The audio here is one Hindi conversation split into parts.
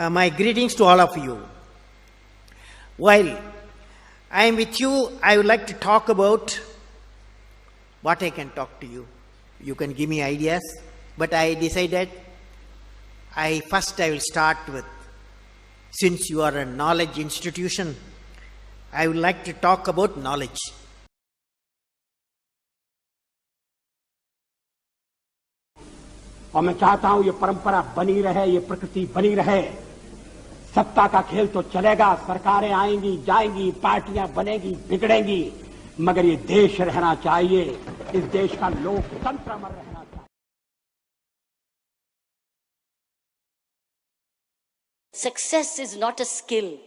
My greetings to all of you. While I am with you, I would like to talk about what I can talk to you. You can give me ideas, but I decided I will start with, since you are a knowledge institution, I would like to talk about knowledge. और मैं चाहता हूं ये परंपरा बनी रहे, ये प्रकृति बनी रहे। सत्ता का खेल तो चलेगा, सरकारें आएंगी जाएंगी, पार्टियां बनेगी बिगड़ेंगी, मगर ये देश रहना चाहिए, इस देश का लोकतंत्र अमर रहना चाहिए। Success is not a skill.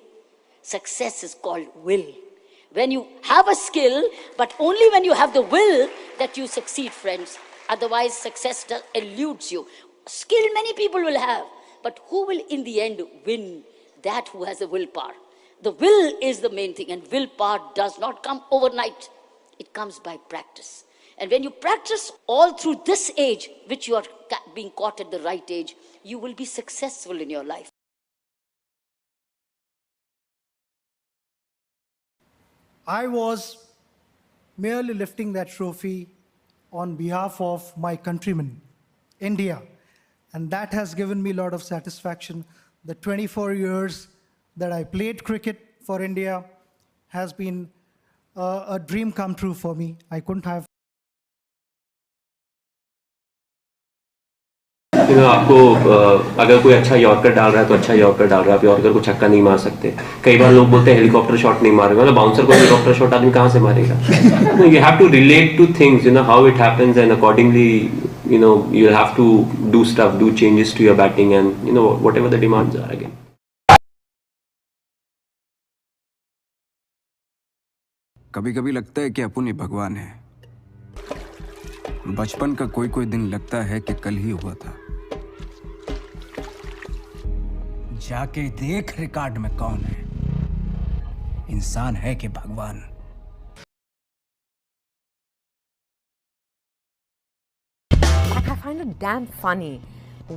Success is called will. When you have a skill, but only when you have the will that you succeed, friends. Otherwise, success eludes you. Skill many people will have, but who will in the end win? That who has the willpower. The will is the main thing, and willpower does not come overnight. It comes by practice. And when you practice all through this age, which you are being caught at the right age, you will be successful in your life. I was merely lifting that trophy on behalf of my countrymen, India. And that has given me a lot of satisfaction. The 24 years that I played cricket for India has been a dream come true for me. I couldn't have. आपको अगर कोई अच्छा यॉर्कर डाल रहा है तो अच्छा यॉर्कर डाल रहा है, आप यॉर्कर को छक्का नहीं मार सकते। कई बार लोग बोलते हैं हेलीकॉप्टर शॉट नहीं मारेगा, मतलब बाउंसर को हेलीकॉप्टर शॉट आदमी कहाँ से मारेगा? You have to relate to things, how it happens, and accordingly, you have to do stuff, do changes to your batting, and whatever the demands are again. कभी-कभी लगता है कि अपन ही भगवान है। बचपन का कोई दिन लगता है कि कल ही हुआ था। जाके देख रिकॉर्ड में कौन है, इंसान है कि भगवान। I find it damn funny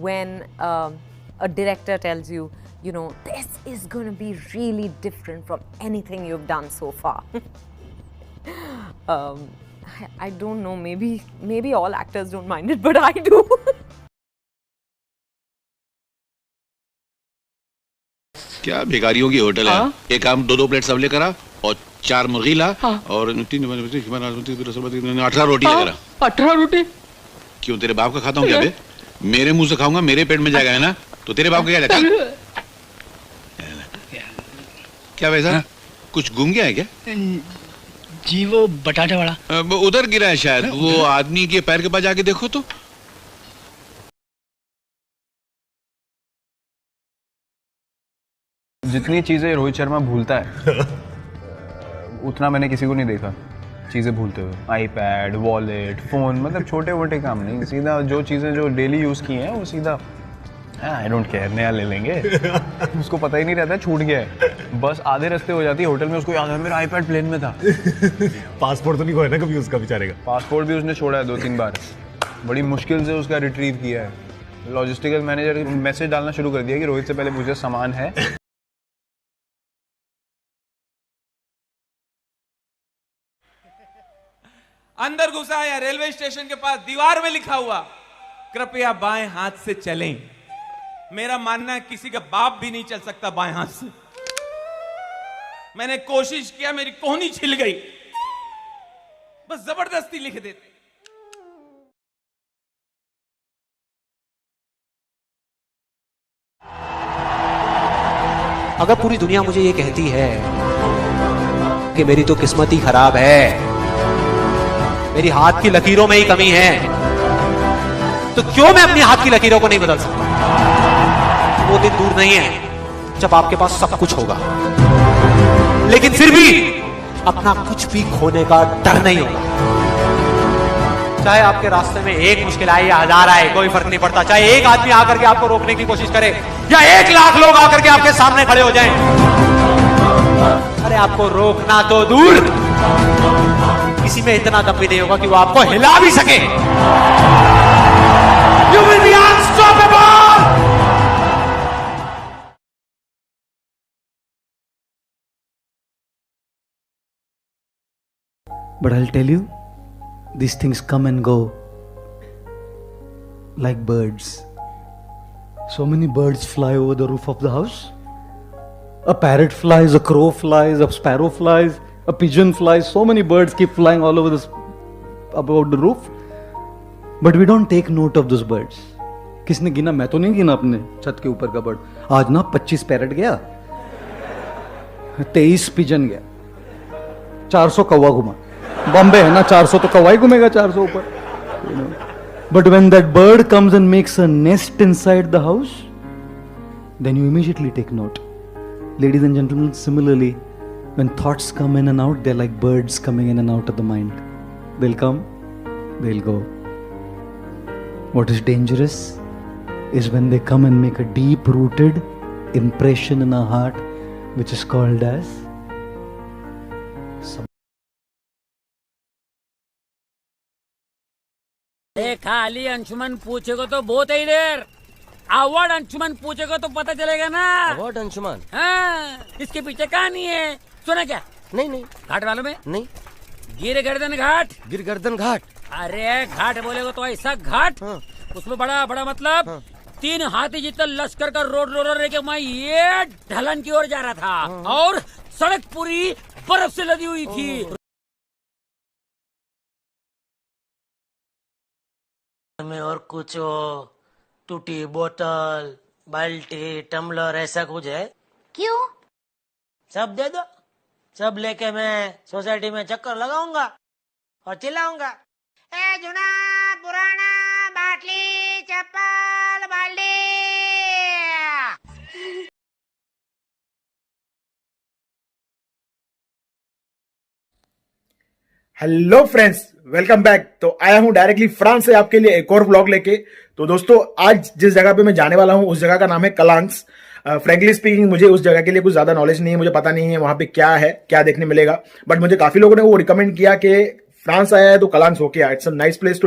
when a director tells you, this is going to be really different from anything you've done so far. I don't know, maybe all actors don't mind it, but I do. क्या भिखारियों की होटल है? एक काम 2 प्लेट सब लेकर आ और 4 मुर्गी ला और 18 रोटी लेकर आ। 18 रोटी? क्यों, तेरे बाप का खाता हूँ क्या बे? मेरे मुंह से खाऊंगा, मेरे पेट में जाएगा, है ना? तो तेरे बाप का क्या जाता? क्या वैसा कुछ घूम गया है क्या? जी वो बटाटे वाला उधर गिरा है शायद। वो आदमी के पैर के पास जाके देखो तो। जितनी चीजें रोहित शर्मा भूलता है उतना मैंने किसी को नहीं देखा चीजें भूलते हुए। आईपैड, वॉलेट, फोन, मतलब छोटे मोटे काम नहीं, सीधा जो चीजें जो डेली यूज की हैं वो सीधा आई डोंट केयर, नया ले लेंगे। उसको पता ही नहीं रहता छूट गया है, बस आधे रास्ते हो जाती है होटल में, उसको याद है मेरा आईपैड प्लेन में था। पासपोर्ट तो नहीं खोया ना कभी उसका बेचारे का? पासपोर्ट भी उसने छोड़ा है 2-3 बार, बड़ी मुश्किल से उसका रिट्रीव किया है। लॉजिस्टिकल मैनेजर मैसेज डालना शुरू कर दिया कि रोहित से पहले मुझे सामान है। अंदर घुसा या रेलवे स्टेशन के पास दीवार में लिखा हुआ कृपया बाएं हाथ से चलें। मेरा मानना है किसी का बाप भी नहीं चल सकता बाएं हाथ से। मैंने कोशिश किया, मेरी कोहनी छिल गई, बस जबरदस्ती लिख देते। अगर पूरी दुनिया मुझे ये कहती है कि मेरी तो किस्मत ही खराब है, मेरी हाथ की लकीरों में ही कमी है, तो क्यों मैं अपनी हाथ की लकीरों को नहीं बदल सकता? वो दिन दूर नहीं है जब आपके पास सब कुछ होगा, लेकिन फिर भी अपना कुछ भी खोने का डर नहीं होगा। चाहे आपके रास्ते में एक मुश्किल आए या 1000 आए, कोई फर्क नहीं पड़ता। चाहे एक आदमी आकर के आपको रोकने की कोशिश करे या 1 लाख लोग आकर के आपके सामने खड़े हो जाएं, अरे आपको रोकना तो दूर, किसी में इतना दम भी नहीं होगा कि वो आपको हिला भी सके। You will be unstoppable! But I'll tell you, these things come and go like birds. So many birds fly over the roof of the house. A parrot flies, a crow flies, a sparrow flies, a pigeon flies. So many birds keep flying all over about the roof. But we don't take note of those birds. किसने गिना? मैं तो नहीं गिना अपने छत के ऊपर का बर्ड. आज ना 25 पैरट गया, 23 पिजन गया, 400 कौवा घुमा. बॉम्बे है ना, 400 तो कौवा ही घूमेगा 400 ऊपर. But when that bird comes and makes a nest inside the house, then you immediately take note. Ladies and gentlemen, similarly, when thoughts come in and out, they're like birds coming in and out of the mind. They'll come, they'll go. What is dangerous is when they come and make a deep-rooted impression in our heart, which is called as खाली अंशुमन पूछेगा तो बहुत ही देर, अवार्ड अंशुमन पूछेगा तो पता चलेगा ना. अवार्ड अंशुमन? हाँ, इसके पीछे कहानी है, सुना क्या? नहीं. घाट मालूम है? नहीं. गिरगर्दन घाट. गिरगर्दन घाट? अरे घाट बोलेगा तो ऐसा घाट. उसमें बड़ा बड़ा मतलब 3 हाथी जितना लश्कर का रोड रोलर लेके मैं ये ढलान की ओर जा रहा था और सड़क पूरी बर्फ से लदी हुई थी. में और कुछ हो, टूटी बोतल, बाल्टी, टम्बलर, ऐसा कुछ है? क्यों? सब दे दो, सब लेके मैं सोसाइटी में चक्कर लगाऊंगा और चिल्लाऊंगा, ए जूना पुराना बाटली, चप्पल, बाल्टी. Hello friends, welcome back. तो आया हूं डायरेक्टली फ्रांस से आपके लिए एक और व्लॉग लेके. तो दोस्तों, आज जिस जगह पे मैं जाने वाला हूं उस जगह का नाम है कलांग्स. फ्रेंकली स्पीकिंग, मुझे उस जगह के लिए कुछ ज्यादा नॉलेज नहीं है, मुझे पता नहीं है वहां पे क्या है, क्या देखने मिलेगा. बट मुझे काफी लोगों ने वो रिकमेंड किया कि फ्रांस आया है तो कलांग्स होके आया. It's a nice place to